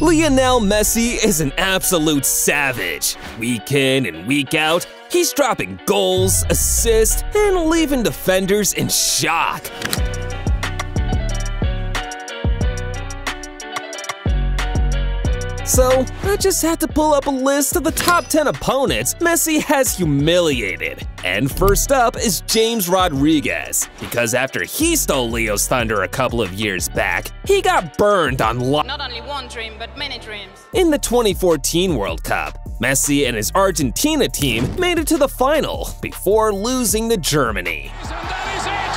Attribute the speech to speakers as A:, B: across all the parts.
A: Lionel Messi is an absolute savage. Week in and week out, he's dropping goals, assists, and leaving defenders in shock. So, I just had to pull up a list of the top 10 opponents Messi has humiliated. And first up is James Rodriguez, because after he stole Leo's thunder a couple of years back, he got burned on
B: not only one dream, but many dreams.
A: In the 2014 World Cup, Messi and his Argentina team made it to the final before losing to Germany.
C: And that is it!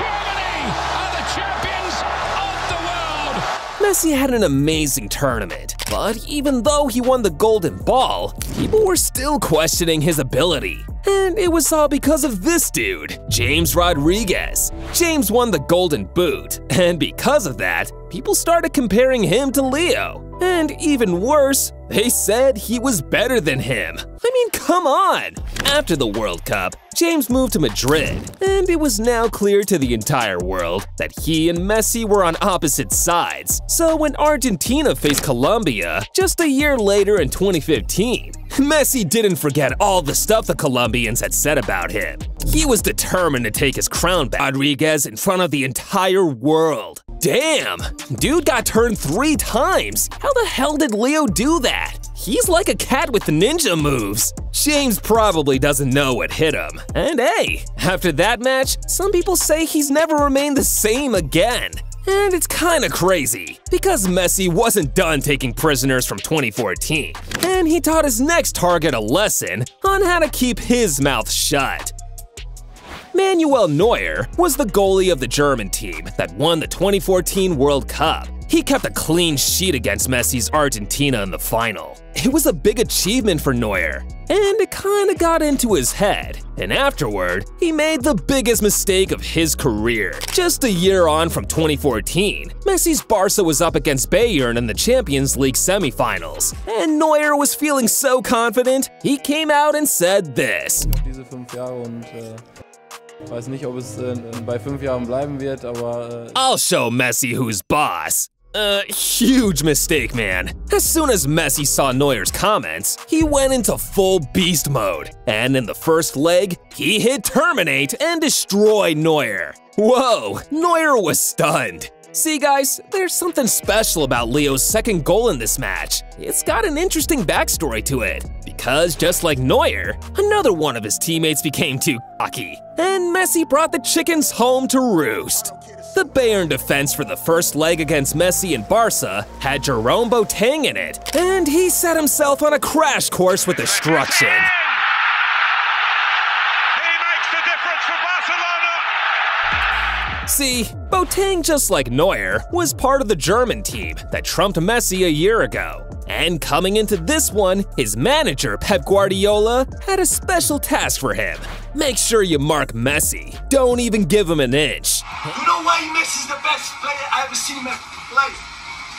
C: Germany are the champions of the world!
A: Messi had an amazing tournament, but even though he won the Golden Ball, people were still questioning his ability. And it was all because of this dude, James Rodriguez. James won the Golden Boot, and because of that, people started comparing him to Leo. And even worse, they said he was better than him. I mean, come on! After the World Cup, James moved to Madrid, and it was now clear to the entire world that he and Messi were on opposite sides. So when Argentina faced Colombia just a year later in 2015, Messi didn't forget all the stuff the Colombians had said about him. He was determined to take his crown back. Rodriguez in front of the entire world. Damn, dude got turned 3 times. How the hell did Leo do that? He's like a cat with ninja moves. James probably doesn't know what hit him. And hey, after that match, some people say he's never remained the same again. And it's kinda crazy, because Messi wasn't done taking prisoners from 2014, and he taught his next target a lesson on how to keep his mouth shut. Manuel Neuer was the goalie of the German team that won the 2014 World Cup. He kept a clean sheet against Messi's Argentina in the final. It was a big achievement for Neuer, and it kinda got into his head. And afterward, he made the biggest mistake of his career. Just a year on from 2014, Messi's Barca was up against Bayern in the Champions League semifinals. And Neuer was feeling so confident, he came out and said this.
D: Diese 5 Jahre und weiß nicht, ob es bei 5 Jahren bleiben wird, aber
A: I'll show Messi who's boss. Huge mistake, man. As soon as Messi saw Neuer's comments, he went into full beast mode. And in the first leg, he hit terminate and destroyed Neuer. Whoa, Neuer was stunned. See guys, there's something special about Leo's second goal in this match. It's got an interesting backstory to it, because just like Neuer, another one of his teammates became too cocky, and Messi brought the chickens home to roost. The Bayern defense for the first leg against Messi and Barca had Jerome Boateng in it, and he set himself on a crash course with destruction. See, Boateng, just like Neuer, was part of the German team that trumped Messi a year ago. And coming into this one, his manager, Pep Guardiola, had a special task for him. Make sure you mark Messi. Don't even give him an inch.
E: You know why Messi's the best player I've ever seen in my life?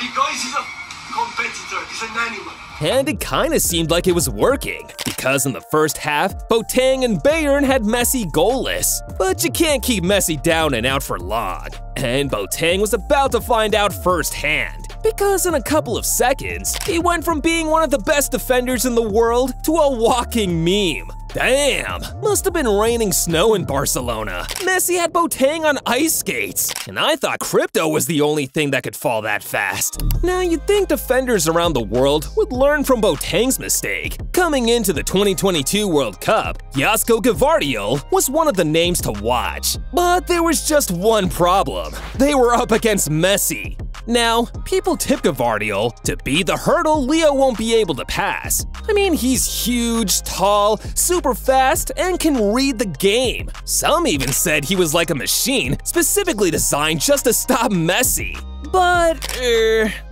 E: Because he's a competitor, he's an animal.
A: And it kinda seemed like it was working, because in the first half, Boateng and Bayern had Messi goalless. But you can't keep Messi down and out for long. And Boateng was about to find out firsthand, because in a couple of seconds, he went from being one of the best defenders in the world to a walking meme. Damn, must have been raining snow in Barcelona. Messi had Boateng on ice skates, and I thought crypto was the only thing that could fall that fast. Now you'd think defenders around the world would learn from Boateng's mistake. Coming into the 2022 World Cup, Josko Gvardiol was one of the names to watch. But there was just one problem. They were up against Messi. Now, people tip Gvardiol to be the hurdle Leo won't be able to pass. I mean, he's huge, tall, super fast, and can read the game. Some even said he was like a machine, specifically designed just to stop Messi. But,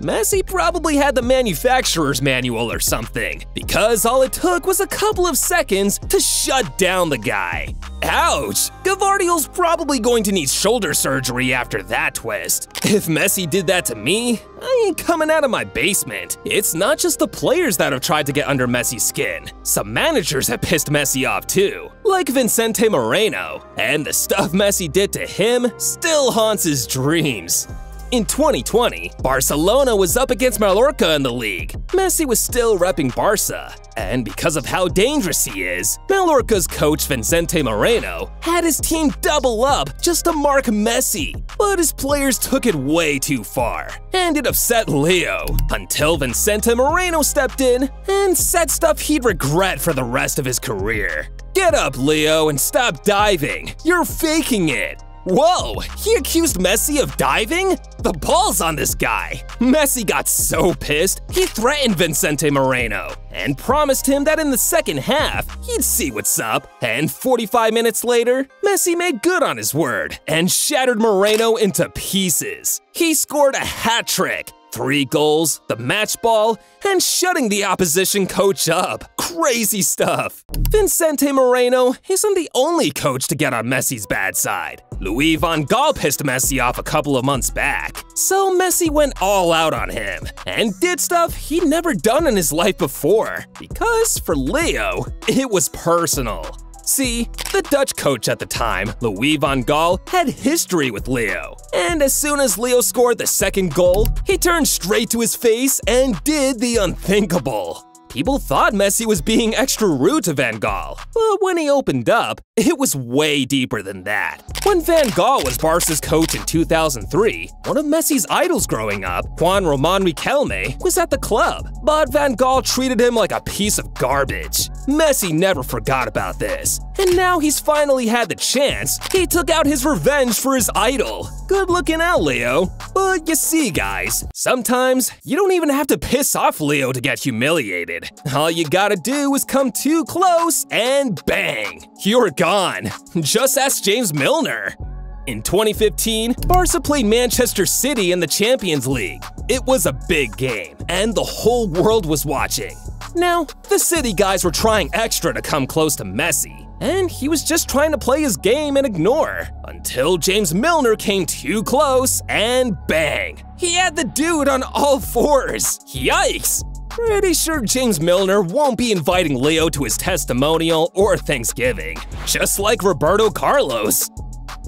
A: Messi probably had the manufacturer's manual or something, because all it took was a couple of seconds to shut down the guy. Ouch! Gvardiol's probably going to need shoulder surgery after that twist. If Messi did that to me, I ain't coming out of my basement. It's not just the players that have tried to get under Messi's skin. Some managers have pissed Messi off too, like Vicente Moreno, and the stuff Messi did to him still haunts his dreams. In 2020, Barcelona was up against Mallorca in the league. Messi was still repping Barca, and because of how dangerous he is, Mallorca's coach Vicente Moreno had his team double up just to mark Messi. But his players took it way too far, and it upset Leo, until Vicente Moreno stepped in and said stuff he'd regret for the rest of his career. Get up, Leo, and stop diving. You're faking it. Whoa, he accused Messi of diving? The ball's on this guy. Messi got so pissed, he threatened Vicente Moreno and promised him that in the second half, he'd see what's up. And 45 minutes later, Messi made good on his word and shattered Moreno into pieces. He scored a hat trick, 3 goals, the match ball, and shutting the opposition coach up. Crazy stuff. Vicente Moreno isn't the only coach to get on Messi's bad side. Louis van Gaal pissed Messi off a couple of months back, so Messi went all out on him and did stuff he'd never done in his life before, because for Leo, it was personal. See, the Dutch coach at the time, Louis van Gaal, had history with Leo, and as soon as Leo scored the second goal, he turned straight to his face and did the unthinkable. People thought Messi was being extra rude to Van Gaal, but when he opened up, it was way deeper than that. When Van Gaal was Barca's coach in 2003, one of Messi's idols growing up, Juan Roman Riquelme, was at the club, but Van Gaal treated him like a piece of garbage. Messi never forgot about this, and now he's finally had the chance. He took out his revenge for his idol. Good looking out, Leo. But you see, guys, sometimes you don't even have to piss off Leo to get humiliated. All you gotta do is come too close and bang, you're gone. Just ask James Milner. In 2015, Barca played Manchester City in the Champions League. It was a big game, and the whole world was watching. Now, the City guys were trying extra to come close to Messi, and he was just trying to play his game and ignore, until James Milner came too close and bang, he had the dude on all fours. Yikes! Pretty sure James Milner won't be inviting Leo to his testimonial or Thanksgiving, just like Roberto Carlos.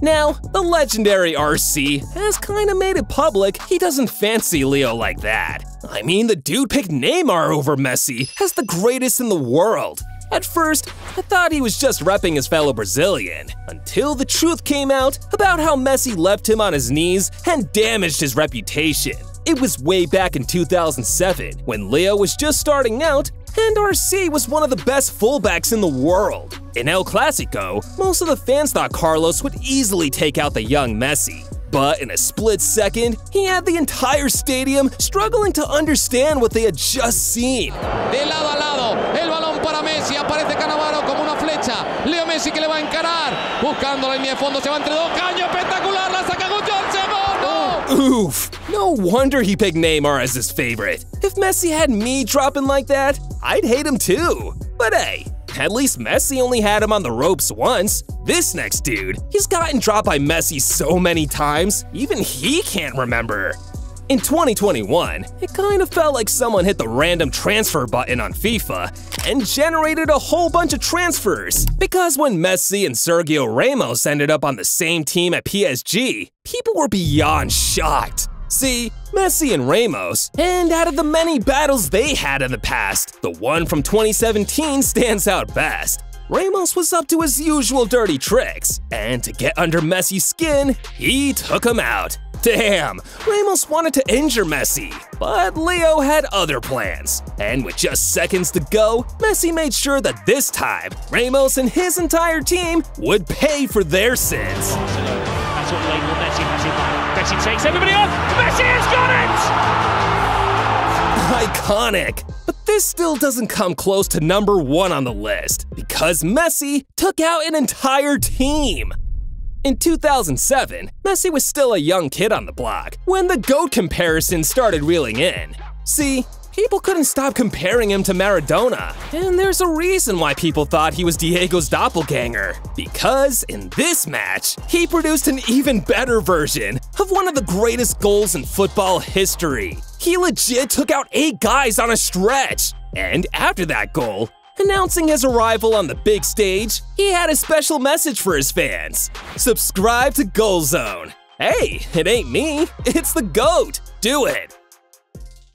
A: Now, the legendary RC has kinda made it public he doesn't fancy Leo like that. I mean, the dude picked Neymar over Messi as the greatest in the world. At first, I thought he was just repping his fellow Brazilian, until the truth came out about how Messi left him on his knees and damaged his reputation. It was way back in 2007, when Leo was just starting out, and RC was one of the best fullbacks in the world. In El Clasico, most of the fans thought Carlos would easily take out the young Messi. But in a split second, he had the entire stadium struggling to understand what they had just seen.
C: De lado a lado, el balón para Messi, aparece Cannavaro como una flecha. Leo Messi que le va a encarar, buscando la línea de fondo, se va entre dos caños, espectacular, la saca Gutiérrez, no!
A: Oof, no wonder he picked Neymar as his favorite. If Messi had me dropping like that, I'd hate him too. But hey, at least Messi only had him on the ropes once. This next dude, he's gotten dropped by Messi so many times, even he can't remember. In 2021, it kind of felt like someone hit the random transfer button on FIFA and generated a whole bunch of transfers. Because when Messi and Sergio Ramos ended up on the same team at PSG, people were beyond shocked. See, Messi and Ramos, and out of the many battles they had in the past, the one from 2017 stands out best. Ramos was up to his usual dirty tricks, and to get under Messi's skin, he took him out. Damn, Ramos wanted to injure Messi, but Leo had other plans. And with just seconds to go, Messi made sure that this time, Ramos and his entire team would pay for their sins.
F: That's what Lionel Messi has in mind. Messi takes everybody on. Messi has got it!
A: Iconic! But this still doesn't come close to #1 on the list, because Messi took out an entire team. In 2007, Messi was still a young kid on the block when the GOAT comparison started reeling in. See, people couldn't stop comparing him to Maradona, and there's a reason why people thought he was Diego's doppelganger. Because in this match, he produced an even better version of one of the greatest goals in football history. He legit took out 8 guys on a stretch, and after that goal, announcing his arrival on the big stage, he had a special message for his fans. Subscribe to Goal Zone. Hey, it ain't me, it's the GOAT. Do it.